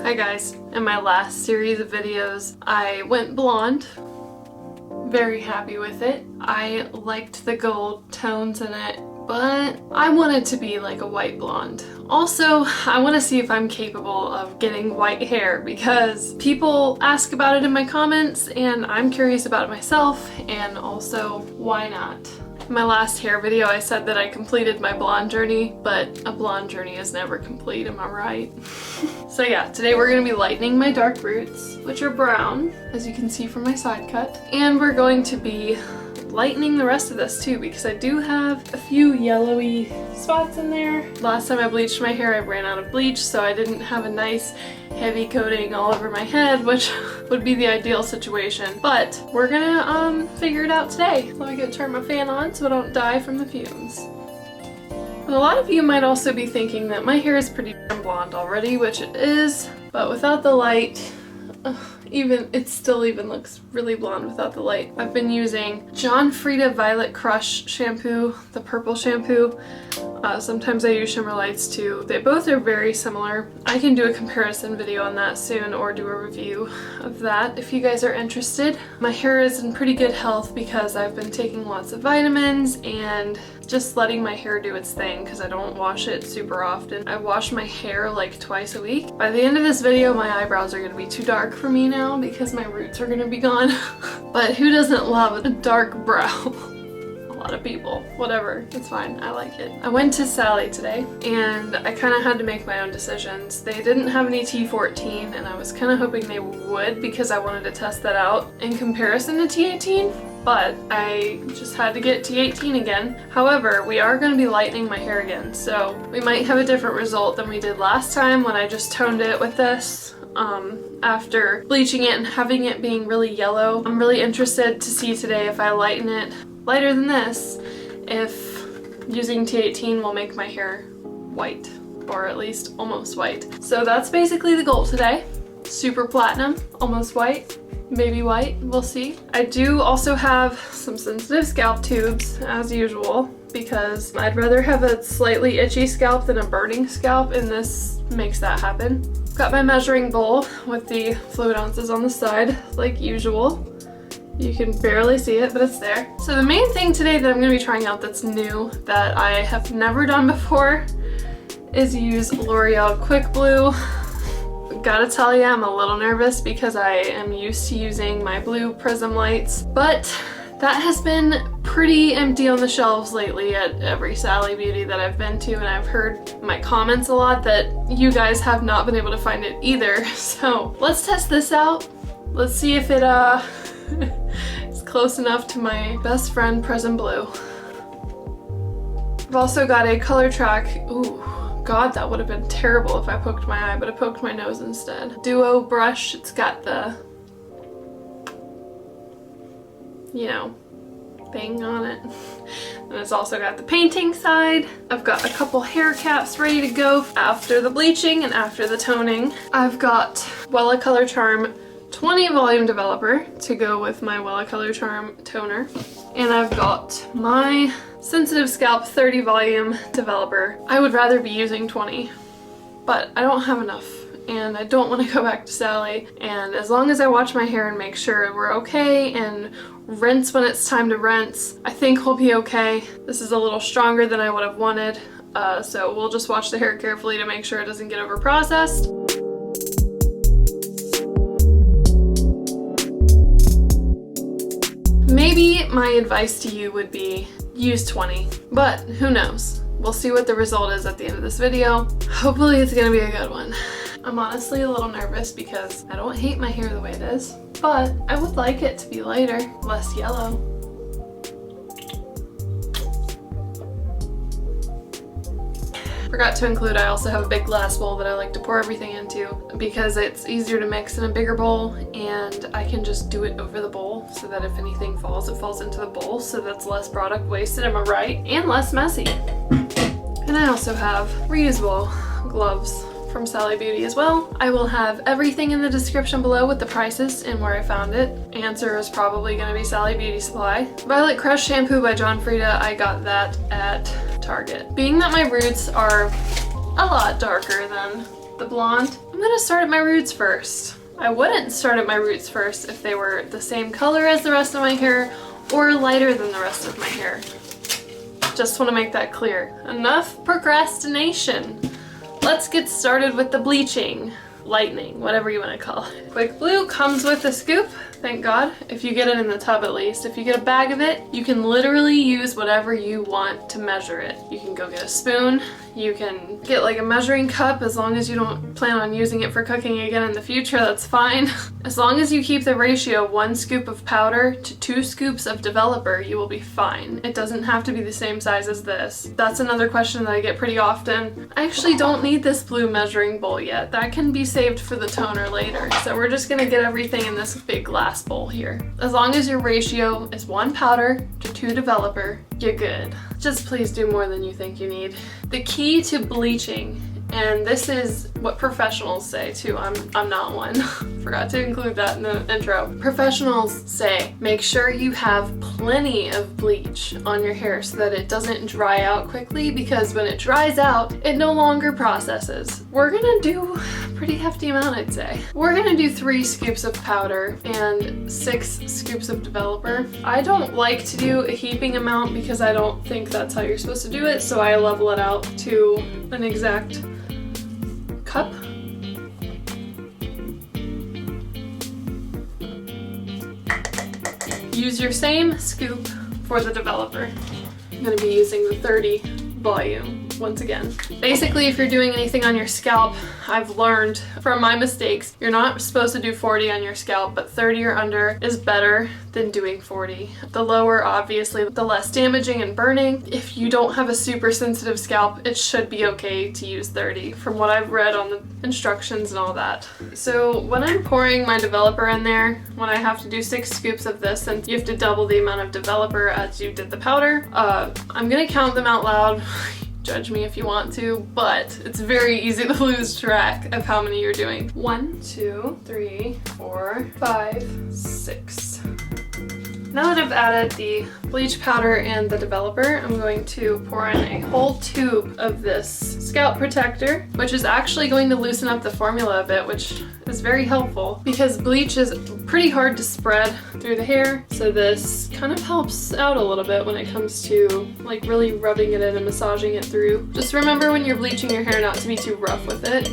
Hi guys, in my last series of videos I went blonde. Very happy with it. I liked the gold tones in it, but I want it to be like a white blonde. Also, I want to see if I'm capable of getting white hair because people ask about it in my comments and I'm curious about it myself, and also why not? In my last hair video I said that I completed my blonde journey, but a blonde journey is never complete, am I right? So yeah, today we're going to be lightening my dark roots, which are brown, as you can see from my side cut. And we're going to be lightening the rest of this too, because I do have a few yellowy spots in there. Last time I bleached my hair I ran out of bleach, so I didn't have a nice heavy coating all over my head, which would be the ideal situation. But we're gonna figure it out today. Let me go turn my fan on so I don't die from the fumes. And a lot of you might also be thinking that my hair is pretty blonde already, which it is, but without the light, it still even looks really blonde without the light. I've been using Frieda Violet Crush shampoo, the purple shampoo. Sometimes I use Shimmer Lights too. They both are very similar. I can do a comparison video on that soon, or do a review of that if you guys are interested. My hair is in pretty good health because I've been taking lots of vitamins and just letting my hair do its thing because I don't wash it super often. I wash my hair like twice a week. By the end of this video, my eyebrows are going to be too dark for me now because my roots are going to be gone. But who doesn't love a dark brow? A lot of people. Whatever, it's fine. I like it. I went to Sally today and I kind of had to make my own decisions. They didn't have any T14 and I was kind of hoping they would because I wanted to test that out in comparison to T18. But I just had to get T18 again. However, we are going to be lightening my hair again, so we might have a different result than we did last time when I just toned it with this. After bleaching it and having it being really yellow, I'm really interested to see today if I lighten it lighter than this, if using T18 will make my hair white, or at least almost white. So that's basically the goal today. Super platinum, almost white. Maybe white, we'll see. I do also have some sensitive scalp tubes, as usual, because I'd rather have a slightly itchy scalp than a burning scalp, and this makes that happen. Got my measuring bowl with the fluid ounces on the side, like usual. You can barely see it, but it's there. So the main thing today that I'm going to be trying out that's new, that I have never done before, is use L'Oreal Quick Blue. Gotta tell you, I'm a little nervous because I am used to using my blue prism lights, but that has been pretty empty on the shelves lately at every Sally Beauty that I've been to, and I've heard in my comments a lot that you guys have not been able to find it either. So let's test this out. Let's see if it is close enough to my best friend Prism Blue. I've also got a Colortrak. Ooh. God, that would have been terrible if I poked my eye, but I poked my nose instead. Duo brush, it's got the, you know, thing on it. And it's also got the painting side. I've got a couple hair caps ready to go after the bleaching and after the toning. I've got Wella Color Charm 20 volume developer to go with my Wella Color Charm toner. And I've got my Sensitive Scalp 30 volume developer. I would rather be using 20, but I don't have enough and I don't want to go back to Sally. And as long as I watch my hair and make sure we're okay and rinse when it's time to rinse, I think we'll be okay. This is a little stronger than I would have wanted, so we'll just watch the hair carefully to make sure it doesn't get over processed. Maybe my advice to you would be use 20, but who knows? We'll see what the result is at the end of this video. Hopefully it's gonna be a good one. I'm honestly a little nervous because I don't hate my hair the way it is, but I would like it to be lighter, less yellow. Forgot to include, I also have a big glass bowl that I like to pour everything into because it's easier to mix in a bigger bowl, and I can just do it over the bowl so that if anything falls, it falls into the bowl, so that's less product wasted, am I right? And less messy. And I also have reusable gloves from Sally Beauty as well. I will have everything in the description below with the prices and where I found it. Answer is probably going to be Sally Beauty Supply. Violet Crush Shampoo by Frieda, I got that at Target. Being that my roots are a lot darker than the blonde. I'm gonna start at my roots first. I wouldn't start at my roots first if they were the same color as the rest of my hair or lighter than the rest of my hair. Just want to make that clear. Enough procrastination. Let's get started with the bleaching. Lightning, whatever you want to call it. Quick Blue comes with a scoop, thank God. If you get it in the tub at least. If you get a bag of it, you can literally use whatever you want to measure it. You can go get a spoon, you can get like a measuring cup as long as you don't plan on using it for cooking again in the future, that's fine. As long as you keep the ratio 1 scoop of powder to 2 scoops of developer, you will be fine. It doesn't have to be the same size as this. That's another question that I get pretty often. I actually don't need this blue measuring bowl yet. That can be saved for the toner later. So we're just gonna get everything in this big glass bowl here. As long as your ratio is 1 powder to 2 developer, you're good. Just please do more than you think you need. The key to bleaching, and this is what professionals say too, I'm not one. Forgot to include that in the intro. Professionals say, make sure you have plenty of bleach on your hair so that it doesn't dry out quickly, because when it dries out, it no longer processes. We're gonna do a pretty hefty amount, I'd say. We're gonna do 3 scoops of powder and 6 scoops of developer. I don't like to do a heaping amount because I don't think that's how you're supposed to do it, so I level it out to an exact cup. Use your same scoop for the developer. I'm going to be using the 30 volume once again. Basically, if you're doing anything on your scalp, I've learned from my mistakes, you're not supposed to do 40 on your scalp, but 30 or under is better than doing 40. The lower, obviously, the less damaging and burning. If you don't have a super sensitive scalp, it should be okay to use 30 from what I've read on the instructions and all that. So when I'm pouring my developer in there, when I have to do 6 scoops of this, and you have to double the amount of developer as you did the powder, I'm gonna count them out loud. Judge me if you want to, but it's very easy to lose track of how many you're doing. 1, 2, 3, 4, 5, 6. Now that I've added the bleach powder and the developer, I'm going to pour in a whole tube of this scalp protector, which is actually going to loosen up the formula a bit, which is very helpful because bleach is pretty hard to spread through the hair. So this kind of helps out a little bit when it comes to like really rubbing it in and massaging it through. Just remember when you're bleaching your hair not to be too rough with it.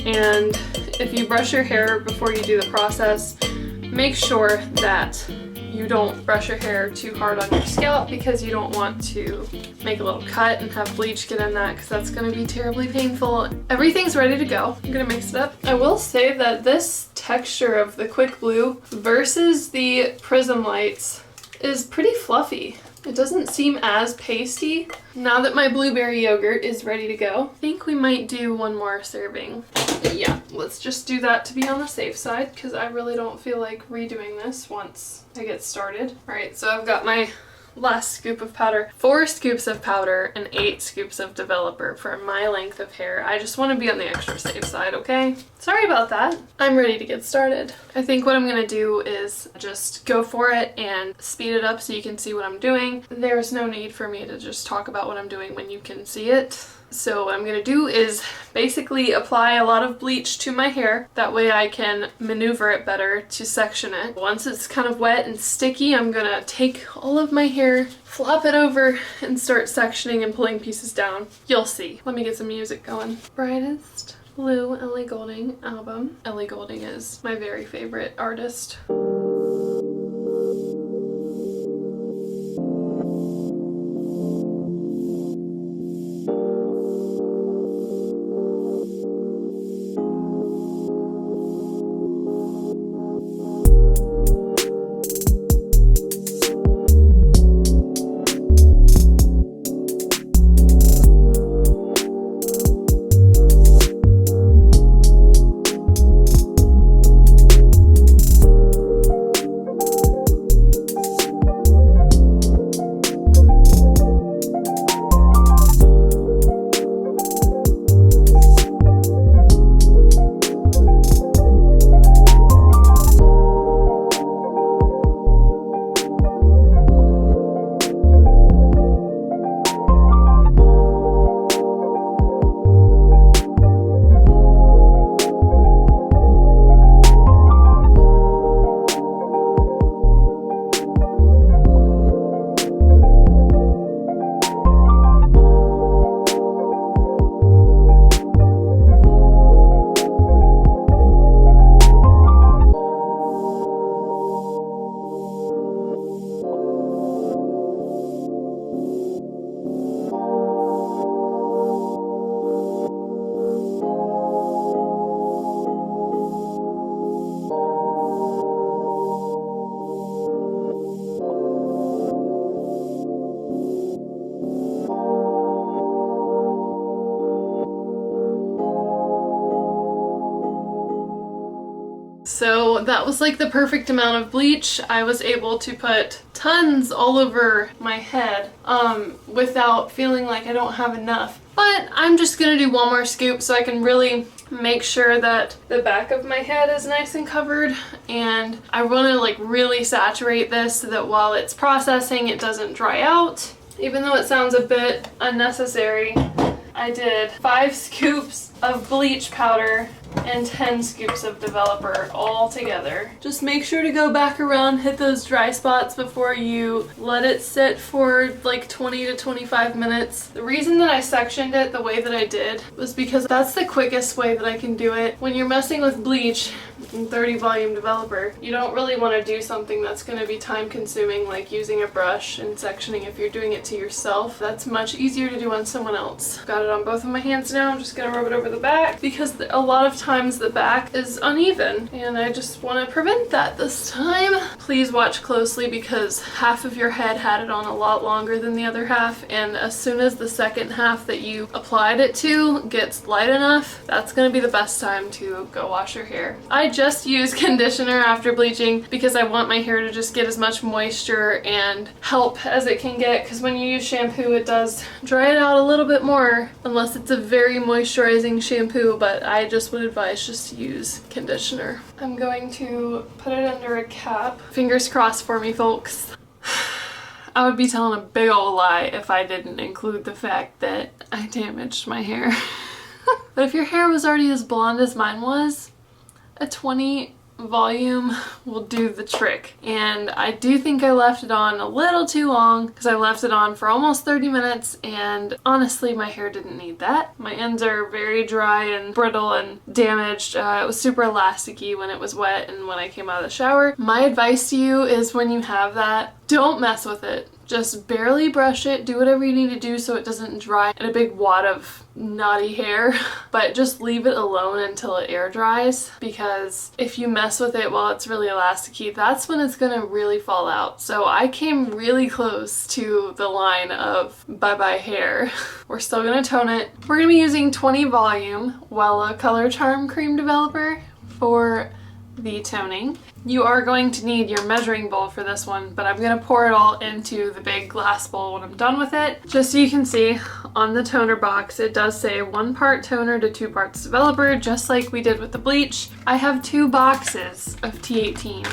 And if you brush your hair before you do the process, make sure that you don't brush your hair too hard on your scalp because you don't want to make a little cut and have bleach get in that, because that's going to be terribly painful. Everything's ready to go. I'm going to mix it up. I will say that this texture of the Quick Blue versus the Prism Lights is pretty fluffy. It doesn't seem as pasty. Now that my blueberry yogurt is ready to go, I think we might do 1 more serving. Yeah, let's just do that to be on the safe side because I really don't feel like redoing this once I get started. All right, so I've got my last scoop of powder, 4 scoops of powder, and 8 scoops of developer for my length of hair. I just want to be on the extra safe side, okay? Sorry about that. I'm ready to get started. I think what I'm gonna do is just go for it and speed it up so you can see what I'm doing. There's no need for me to just talk about what I'm doing when you can see it. So what I'm going to do is basically apply a lot of bleach to my hair. That way I can maneuver it better to section it. Once it's kind of wet and sticky, I'm going to take all of my hair, flop it over, and start sectioning and pulling pieces down. You'll see. Let me get some music going. Brightest Blue Ellie Goulding album. Ellie Goulding is my very favorite artist. So that was like the perfect amount of bleach. I was able to put tons all over my head without feeling like I don't have enough. But I'm just gonna do one more scoop so I can really make sure that the back of my head is nice and covered, and I want to like really saturate this so that while it's processing it doesn't dry out. Even though it sounds a bit unnecessary, I did 5 scoops of bleach powder and 10 scoops of developer all together. Just make sure to go back around, hit those dry spots before you let it sit for like 20 to 25 minutes. The reason that I sectioned it the way that I did was because that's the quickest way that I can do it. When you're messing with bleach and 30 volume developer, you don't really want to do something that's going to be time consuming, like using a brush and sectioning. If you're doing it to yourself, that's much easier to do on someone else. Got it on both of my hands now. I'm just going to rub it over the back because a lot of times the back is uneven and I just want to prevent that this time. Please watch closely because half of your head had it on a lot longer than the other half, and as soon as the second half that you applied it to gets light enough, that's going to be the best time to go wash your hair. I just use conditioner after bleaching because I want my hair to just get as much moisture and help as it can get, because when you use shampoo it does dry it out a little bit more unless it's a very moisturizing shampoo, but I just would advise just to use conditioner. I'm going to put it under a cap. Fingers crossed for me, folks. I would be telling a big old lie if I didn't include the fact that I damaged my hair. But if your hair was already as blonde as mine was, a 20 volume will do the trick. And I do think I left it on a little too long because I left it on for almost 30 minutes, and honestly my hair didn't need that. My ends are very dry and brittle and damaged. It was super elasticy when it was wet and when I came out of the shower. My advice to you is when you have that, don't mess with it. Just barely brush it, do whatever you need to do so it doesn't dry in a big wad of knotty hair, but just leave it alone until it air dries, because if you mess with it while it's really elasticy, that's when it's gonna really fall out. So I came really close to the line of bye-bye hair. We're still gonna tone it. We're gonna be using 20 volume Wella Color Charm Cream Developer for the toning. You are going to need your measuring bowl for this one, but I'm going to pour it all into the big glass bowl when I'm done with it. Just so you can see, on the toner box it does say 1 part toner to 2 parts developer, just like we did with the bleach. I have 2 boxes of T18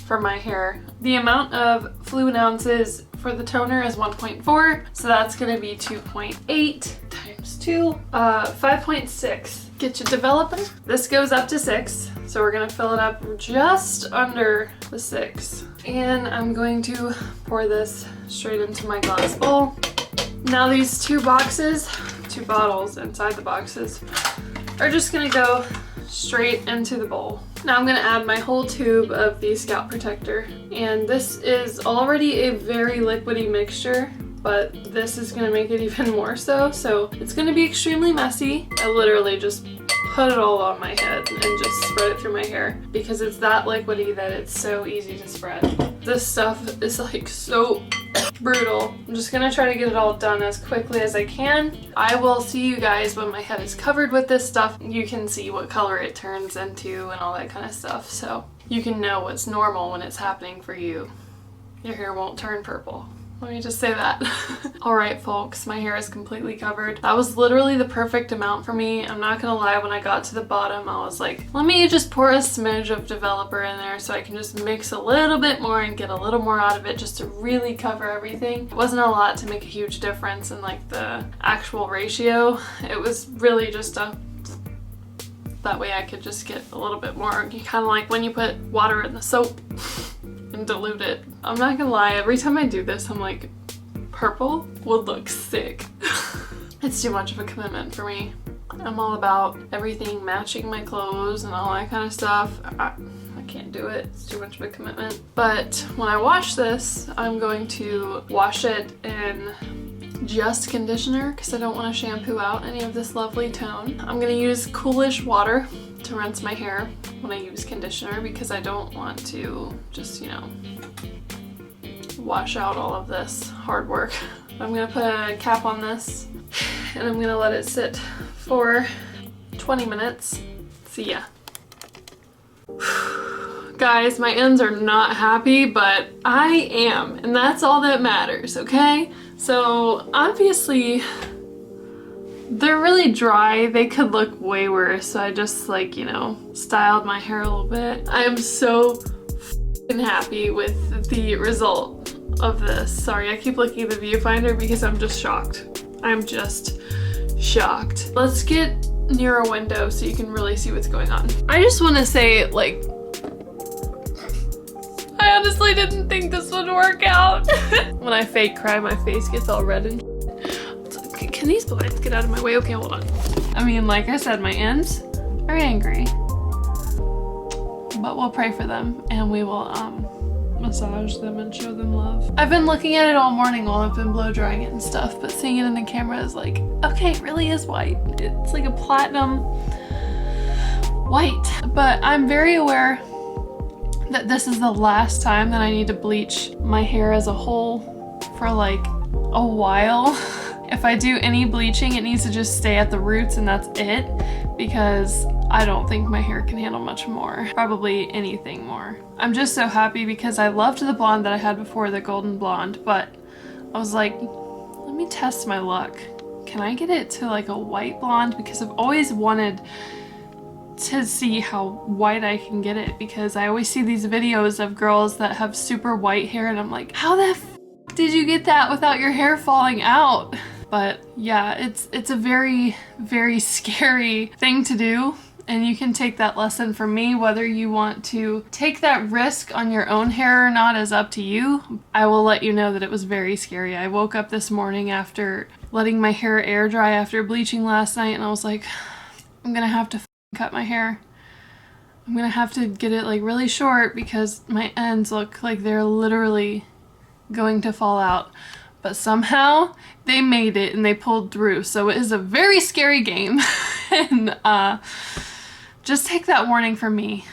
for my hair. The amount of fluid ounces for the toner is 1.4, so that's going to be 2.8 times 2, 5.6. Get your developer. This goes up to 6, so we're gonna fill it up just under the 6. And I'm going to pour this straight into my glass bowl. Now these 2 bottles inside the boxes are just gonna go straight into the bowl. Now I'm gonna add my whole tube of the scalp protector, and this is already a very liquidy mixture, but this is gonna make it even more so. So it's gonna be extremely messy. I literally just put it all on my head and just spread it through my hair because it's that liquidy that it's so easy to spread. This stuff is like so brutal. I'm just gonna try to get it all done as quickly as I can. I will see you guys when my head is covered with this stuff. You can see what color it turns into and all that kind of stuff, so you can know what's normal when it's happening for you. Your hair won't turn purple. Let me just say that. Alright folks, my hair is completely covered. That was literally the perfect amount for me. I'm not gonna lie, when I got to the bottom I was like, let me just pour a smidge of developer in there so I can just mix a little bit more and get a little more out of it just to really cover everything. It wasn't a lot to make a huge difference in like the actual ratio. It was really just that way I could just get a little bit more. Kind of like when you put water in the soap and dilute it. I'm not gonna lie, every time I do this I'm like, purple would look sick. It's too much of a commitment for me. I'm all about everything matching my clothes and all that kind of stuff. I can't do it, it's too much of a commitment. But when I wash this, I'm going to wash it in just conditioner because I don't want to shampoo out any of this lovely tone. I'm gonna use coolish water to rinse my hair when I use conditioner because I don't want to just, you know, wash out all of this hard work. I'm gonna put a cap on this and I'm gonna let it sit for 20 minutes. See ya. Guys, my ends are not happy, but I am, and that's all that matters, okay? So obviously they're really dry. They could look way worse, so I just like, you know, styled my hair a little bit. I am so f***ing happy with the result of this. Sorry, I keep looking at the viewfinder because I'm just shocked. I'm just shocked. Let's get near a window so you can really see what's going on. I just want to say, like, I honestly didn't think this would work out. When I fake cry, my face gets all red and can these blinds get out of my way? Okay, hold on. I mean, like I said, my ends are angry, but we'll pray for them and we will massage them and show them love. I've been looking at it all morning while I've been blow drying it and stuff, but seeing it in the camera is like, okay, it really is white. It's like a platinum white. But I'm very aware that this is the last time that I need to bleach my hair as a whole for like a while. If I do any bleaching, it needs to just stay at the roots and that's it, because I don't think my hair can handle much more, probably anything more. I'm just so happy because I loved the blonde that I had before, the golden blonde, but I was like, let me test my luck. Can I get it to like a white blonde? Because I've always wanted to see how white I can get it, because I always see these videos of girls that have super white hair and I'm like, how the f did you get that without your hair falling out? But yeah, it's a very, very scary thing to do. And you can take that lesson from me. Whether you want to take that risk on your own hair or not is up to you. I will let you know that it was very scary. I woke up this morning after letting my hair air dry after bleaching last night and I was like, I'm gonna have to cut my hair. I'm gonna have to get it like really short because my ends look like they're literally going to fall out. But somehow they made it and they pulled through. So it is a very scary game. And just take that warning from me.